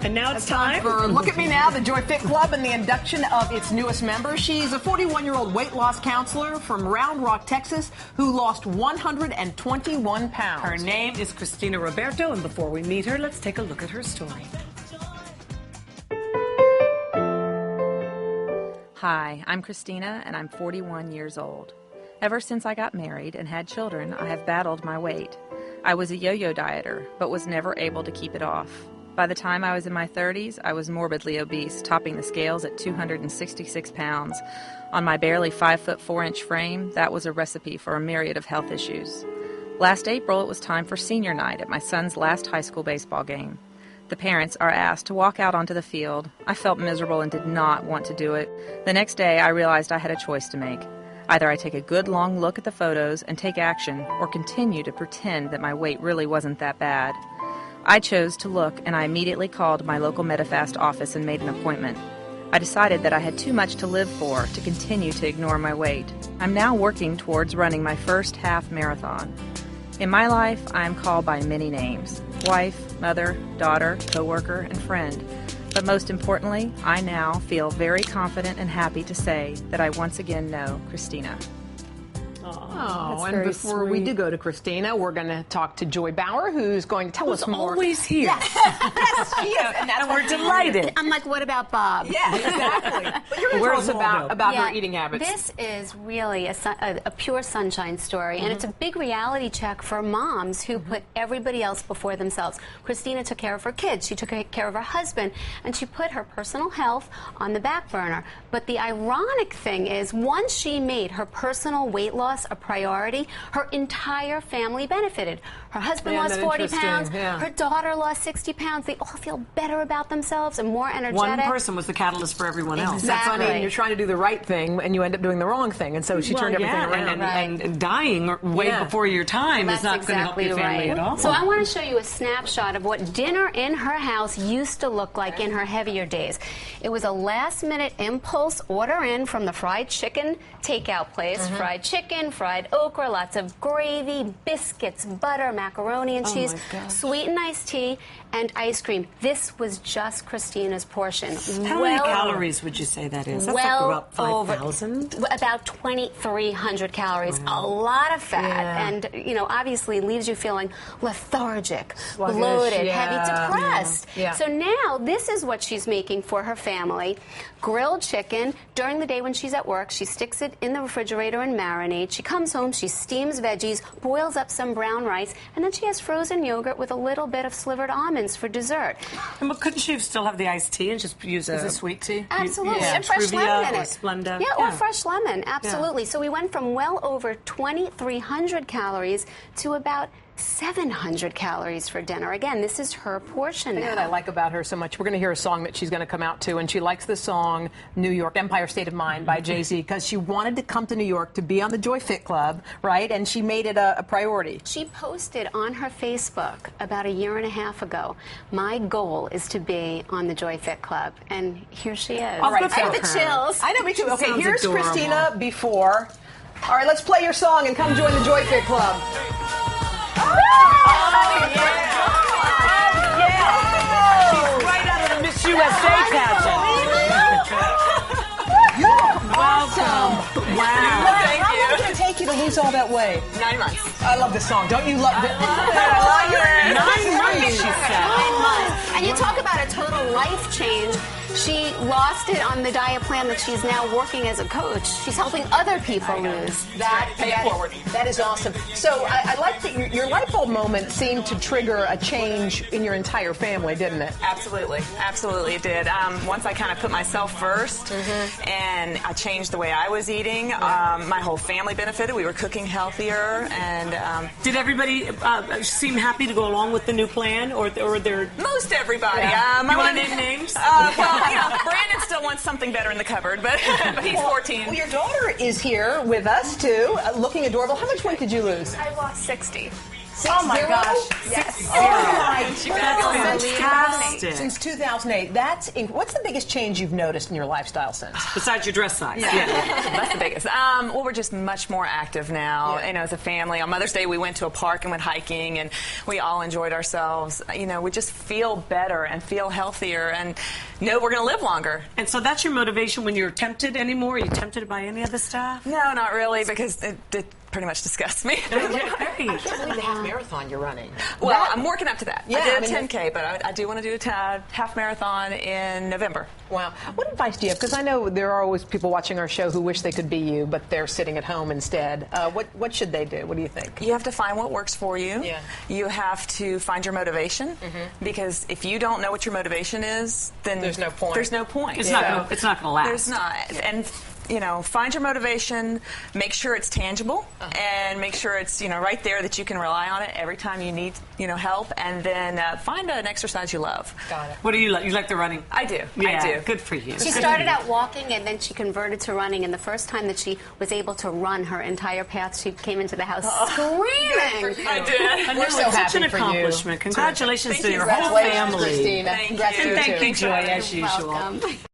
And now it's time for Look at Me Now, the Joy Fit Club, and the induction of its newest member. She's a 41-year-old weight loss counselor from Round Rock, Texas, who lost 121 pounds. Her name is Christina Roberto, and before we meet her, let's take a look at her story. Hi, I'm Christina, and I'm 41 years old. Ever since I got married and had children, I have battled my weight. I was a yo-yo dieter, but was never able to keep it off. By the time I was in my 30s, I was morbidly obese, topping the scales at 266 pounds. On my barely 5'4" frame, that was a recipe for a myriad of health issues. Last April, it was time for senior night at my son's last high school baseball game. The parents are asked to walk out onto the field. I felt miserable and did not want to do it. The next day, I realized I had a choice to make. Either I take a good long look at the photos and take action, or continue to pretend that my weight really wasn't that bad. I chose to look, and I immediately called my local Medifast office and made an appointment. I decided that I had too much to live for to continue to ignore my weight. I'm now working towards running my first half marathon. In my life, I am called by many names: wife, mother, daughter, coworker, and friend. But most importantly, I now feel very confident and happy to say that I once again know Christina. Oh, and before we do go to Christina, we're going to talk to Joy Bauer, who's going to tell us more. Always here. Yes, she is, and we're delighted. I'm like, what about Bob? Yeah, exactly. But you're going to tell us about her eating habits. This is really a pure sunshine story, and it's a big reality check for moms who put everybody else before themselves. Christina took care of her kids, she took care of her husband, and she put her personal health on the back burner. But the ironic thing is, once she made her personal weight loss a priority, her entire family benefited. Her husband lost 40 pounds, her daughter lost 60 pounds. They all feel better about themselves and more energetic. One person was the catalyst for everyone else. Exactly. That's funny, and you're trying to do the right thing, and you end up doing the wrong thing, and so she turned everything around. And dying way before your time is not going to help your family at all. So I want to show you a snapshot of what dinner in her house used to look like in her heavier days. It was a last-minute impulse order in from the fried chicken takeout place. Fried chicken, fried okra, lots of gravy, biscuits, butter, macaroni and cheese, sweet and iced tea, and ice cream. This was just Christina's portion. How many calories would you say that is? That's like about 5,000? About 2,300 calories. A lot of fat. And, you know, obviously leaves you feeling lethargic, bloated, heavy, depressed. So now this is what she's making for her family. Grilled chicken. During the day when she's at work, she sticks it in the refrigerator and marinades. She comes home, she steams veggies, boils up some brown rice, and then she has frozen yogurt with a little bit of slivered almonds for dessert. But couldn't she still have the iced tea and just use a sweet tea? Absolutely. And fresh lemon in it. Splenda. Yeah, or fresh lemon. Absolutely. So we went from well over 2,300 calories to about 700 calories for dinner. Again, this is her portion now. You know what I like about her so much? We're going to hear a song that she's going to come out to, and she likes the song New York, Empire State of Mind by Jay-Z, because she wanted to come to New York to be on the Joy Fit Club, right? And she made it a priority. She posted on her Facebook about 1.5 years ago, my goal is to be on the Joy Fit Club. And here she is. All right, I have the chills. I know, me too. Okay, Sounds here's adorable. Christina before. All right, let's play your song and come join the Joy Fit Club. She's right out of the Miss USA pageant. Welcome. Wow. How long did it take you to lose all that weight? 9 months. I love this song. Don't you love it? 9 months, she said. 9 months. And you talk about a total life change. She lost it on the diet plan that she's now working as a coach. She's helping other people lose. That is awesome. So I like that your light bulb moment seemed to trigger a change in your entire family, didn't it? Absolutely. Absolutely it did. Once I kind of put myself first and I changed the way I was eating, my whole family benefited. We were cooking healthier. And did everybody seem happy to go along with the new plan, or they're... Most everybody. You want to name names? Well, you know, Brandon still wants something better in the cupboard, but he's 14. Well, your daughter is here with us, too, looking adorable. How much weight did you lose? I lost 60. Oh my gosh. Yes. Oh my That's fantastic. Since 2008. What's the biggest change you've noticed in your lifestyle since? Besides your dress size. That's the biggest. Well, we're just much more active now. Yeah. You know, as a family. On Mother's Day, we went to a park and went hiking, and we all enjoyed ourselves. You know, we just feel better and feel healthier, and know we're going to live longer. And so that's your motivation when you're tempted anymore? Are you tempted by any of the stuff? No, not really, because it pretty much disgusts me. I can't believe the half marathon you're running. Well, I'm working up to that. Yeah, I did a 10K, but I do want to do a half marathon in November. Wow. What advice do you have? Because I know there are always people watching our show who wish they could be you, but they're sitting at home instead. What should they do? What do you think? You have to find what works for you. Yeah. You have to find your motivation, because if you don't know what your motivation is, then There's no point. There's no point. It's not going to last. There's not. And you know, find your motivation, make sure it's tangible, and make sure it's, you know, right there that you can rely on it every time you need, you know, help, and then find an exercise you love. Got it. What do you like? You like the running? I do. Yeah, I do. good for you. She started out walking and then she converted to running, and the first time that she was able to run her entire path, she came into the house screaming. I did. I know, We're so it's such happy an for you. accomplishment. Congratulations Thank to you. your whole Congratulations, family. Christina. Thank Congrats you. to And thank too. you, Joy, as usual. Welcome.